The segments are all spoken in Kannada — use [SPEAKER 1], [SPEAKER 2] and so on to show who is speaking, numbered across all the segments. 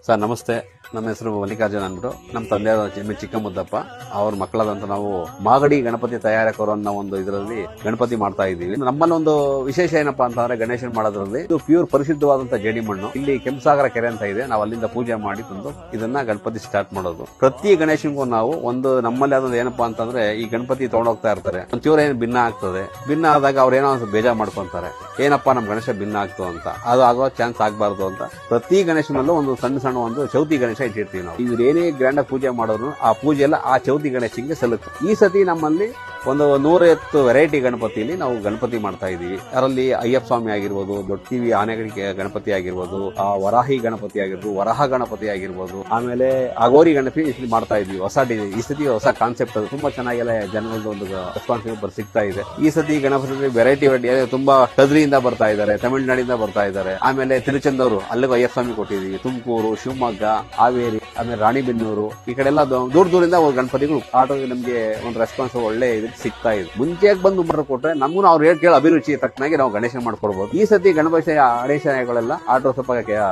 [SPEAKER 1] ಸರ್ ನಮಸ್ತೆ. ನಮ್ಮ ಹೆಸರು ಮಲ್ಲಿಕಾರ್ಜುನ್ ಅಂದ್ಬಿಟ್ಟು. ನಮ್ಮ ತಂದೆಯಾದ ಎಂ ಚಿಕ್ಕಮುದ್ದಪ್ಪ ಅವ್ರ ಮಕ್ಕಳಾದಂತ ನಾವು ಮಾಗಡಿ ಗಣಪತಿ ತಯಾರಕರು ಅನ್ನೋ ಒಂದು ಇದರಲ್ಲಿ ಗಣಪತಿ ಮಾಡ್ತಾ ಇದ್ದೀವಿ. ನಮ್ಮಲ್ಲಿ ಒಂದು ವಿಶೇಷ ಏನಪ್ಪಾ ಅಂತಂದ್ರೆ ಗಣೇಶನ್ ಮಾಡೋದ್ರಲ್ಲಿ ಇದು ಪ್ಯೂರ್ ಪರಿಶುದ್ಧವಾದಂತ ಜೇಡಿ ಮಣ್ಣು. ಇಲ್ಲಿ ಕೆಂಪಸಾಗರ ಕೆರೆ ಅಂತ ಇದೆ, ನಾವು ಅಲ್ಲಿಂದ ಪೂಜೆ ಮಾಡಿ ತಂದು ಇದನ್ನ ಗಣಪತಿ ಸ್ಟಾರ್ಟ್ ಮಾಡೋದು. ಪ್ರತಿ ಗಣೇಶನ್ಗೂ ನಾವು ಒಂದು ನಮ್ಮಲ್ಲಿ ಆದದ್ದು ಏನಪ್ಪಾ ಅಂತಂದ್ರೆ ಈ ಗಣಪತಿ ತಗೊಂಡೋಗ್ತಾ ಇರ್ತಾರೆ, ಒಂಚೂರು ಏನು ಭಿನ್ನ ಆಗ್ತದೆ. ಭಿನ್ನ ಆದಾಗ ಅವ್ರು ಏನೋ ಒಂದು ಬೇಜಾರ್ ಮಾಡ್ಕೊಂತಾರೆ, ಏನಪ್ಪಾ ನಮ್ ಗಣೇಶ ಭಿನ್ನ ಆಗ್ತು ಅಂತ. ಅದು ಆಗೋ ಚಾನ್ಸ್ ಆಗ್ಬಾರ್ದು ಅಂತ ಪ್ರತಿ ಗಣೇಶನಲ್ಲೂ ಒಂದು ಸಣ್ಣ ಸಣ್ಣ ಒಂದು ಚೌತಿ ಗಣೇಶ ಇಟ್ಟಿರ್ತೀವಿ ನಾವು. ಇವ್ರು ಏನೇ ಗ್ರ್ಯಾಂಡ್ ಆಗಿ ಪೂಜೆ ಮಾಡೋರು ಆ ಪೂಜೆ ಎಲ್ಲ ಆ ಚೌತಿ ಗಣೇಶನಿಗೆ ಸಲ್ಲುತ್ತೆ. ಈ ಸತಿ ನಮ್ಮಲ್ಲಿ ಒಂದು 150 ವೆರೈಟಿ ಗಣಪತಿಯಲ್ಲಿ ನಾವು ಗಣಪತಿ ಮಾಡ್ತಾ ಇದೀವಿ. ಅದರಲ್ಲಿ ಅಯ್ಯಪ್ಪ ಸ್ವಾಮಿ ಆಗಿರ್ಬೋದು, ದೊಡ್ಡ ಕಿವಿ ಆನೆಗಳಿಗೆ ಗಣಪತಿ ಆಗಿರ್ಬೋದು, ವರಾಹಿ ಗಣಪತಿ ಆಗಿರ್ಬೋದು, ವರಹ ಗಣಪತಿ ಆಗಿರ್ಬೋದು, ಆಮೇಲೆ ಅಗೋರಿ ಗಣಪತಿ ಈ ಮಾಡ್ತಾ ಇದೀವಿ. ಹೊಸ ಈ ಸತಿ ಹೊಸ ಕಾನ್ಸೆಪ್ಟ್ ಅದು ತುಂಬಾ ಚೆನ್ನಾಗೆಲ್ಲ ಜನರದ್ದು ಒಂದು ರೆಸ್ಪಾನ್ಸಿಬಲ್ ಸಿಗ್ತಾ ಇದೆ. ಈ ಸತಿ ಗಣಪತಿ ವೆರೈಟಿ ತುಂಬಾ ಕದ್ರಿಯಿಂದ ಬರ್ತಾ ಇದ್ದಾರೆ, ತಮಿಳುನಾಡಿಂದ ಬರ್ತಾ ಇದ್ದಾರೆ. ಆಮೇಲೆ ತಿರುಚಂದೂರು ಅಲ್ಲಿಗೂ ಅಯ್ಯಪ್ಪ ಸ್ವಾಮಿ ಕೊಟ್ಟಿದೀವಿ. ತುಮಕೂರು, ಶಿವಮೊಗ್ಗ, ಹಾವೇರಿ, ಆಮೇಲೆ ರಾಣಿಬೆನ್ನೂರು ಈ ಕಡೆ ಎಲ್ಲ ದೂರದಿಂದ ಗಣಪತಿಗಳು ಆಟೋ ನಮ್ಗೆ ಒಂದು ರೆಸ್ಪಾನ್ಸ್ ಒಳ್ಳೆ ಸಿಗ್ತಾ ಇದೆ. ಮುಂಚೆಗೆ ಬಂದು ಬರ ಕೊಟ್ರೆ ನಮಗೂ ಅವ್ರು ಕೇಳಿ ಅಭಿರುಚಿ ತಕ್ಕನಾಗಿ ನಾವು ಗಣೇಶ ಮಾಡ್ಕೊಡ್ಬಹುದು. ಈ ಸತಿ ಗಣಪತಿ ಗಣೇಶಗಳೆಲ್ಲ ಆಟೋ ಸ್ವಲ್ಪ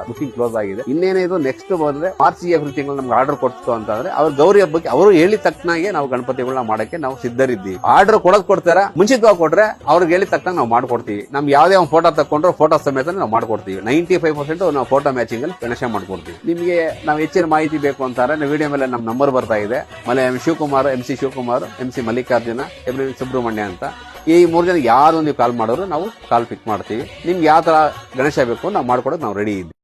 [SPEAKER 1] ಬುಕಿಂಗ್ ಕ್ಲೋಸ್ ಆಗಿದೆ. ಇನ್ನೇನೇ ಇದು ನೆಕ್ಸ್ಟ್ ಬಂದ್ರೆ ಮಾರ್ಚ್ ಏಪ್ರಿಲ್ ತಿಂಗಳು ನಮ್ಗೆ ಆರ್ಡರ್ ಕೊಡ್ತು ಅಂತಂದ್ರೆ ಅವ್ರ ಗೌರಿ ಹಬ್ಬಕ್ಕೆ ಅವರು ಹೇಳಿದ ತಕ್ಕನಾಗೆ ನಾವು ಗಣಪತಿಗಳನ್ನ ಮಾಡಕ್ಕೆ ನಾವು ಸಿದ್ಧರಿದ್ದೀವಿ. ಆರ್ಡರ್ ಕೊಡ್ತಾರ, ಮುಂಚಿತವಾಗಿ ಕೊಟ್ರೆ ಅವ್ರಿಗೆ ಹೇಳಿದ ತಕ್ಕನಾಗ ನಾವು ಮಾಡ್ಕೊಡ್ತೀವಿ. ನಮ್ಗೆ ಯಾವ್ದೇ ಒಂದು ಫೋಟೋ ತಕೊಂಡ್ರೆ ಫೋಟೋ ಸಮೇತ ನಾವು ಮಾಡ್ಕೊಡ್ತೀವಿ. 95% ನಾವು ಫೋಟೋ ಮ್ಯಾಚಿಂಗ್ ಅಲ್ಲಿ ಗಣೇಶ ಮಾಡ್ಕೊಡ್ತೀವಿ. ನಿಮಗೆ ನಾವು ಹೆಚ್ಚಿನ ಮಾಹಿತಿ ಬೇಕು ಅಂತಾರೆ ವಿಡಿಯೋ ಮೇಲೆ ನಮ್ಮ ನಂಬರ್ ಬರ್ತಾ ಇದೆ. ಆಮೇಲೆ ಶಿವಕುಮಾರ್, MC ಶಿವಕುಮಾರ್, MC ಮಲ್ಲಿಕಾರ್ಜುನ, ಸುಬ್ರಹ್ಮಣ್ಯ ಅಂತ ಈ 3 ಜನ ಯಾರು ನೀವು ಕಾಲ್ ಮಾಡೋರು ನಾವು ಕಾಲ್ ಪಿಕ್ ಮಾಡ್ತೀವಿ. ನಿಮ್ಗೆ ಯಾವ ತರ ಗಣೇಶ ಬೇಕು ನಾವು ಮಾಡ್ಕೊಡೋಕೆ ನಾವು ರೆಡಿ ಇದ್ದೀವಿ.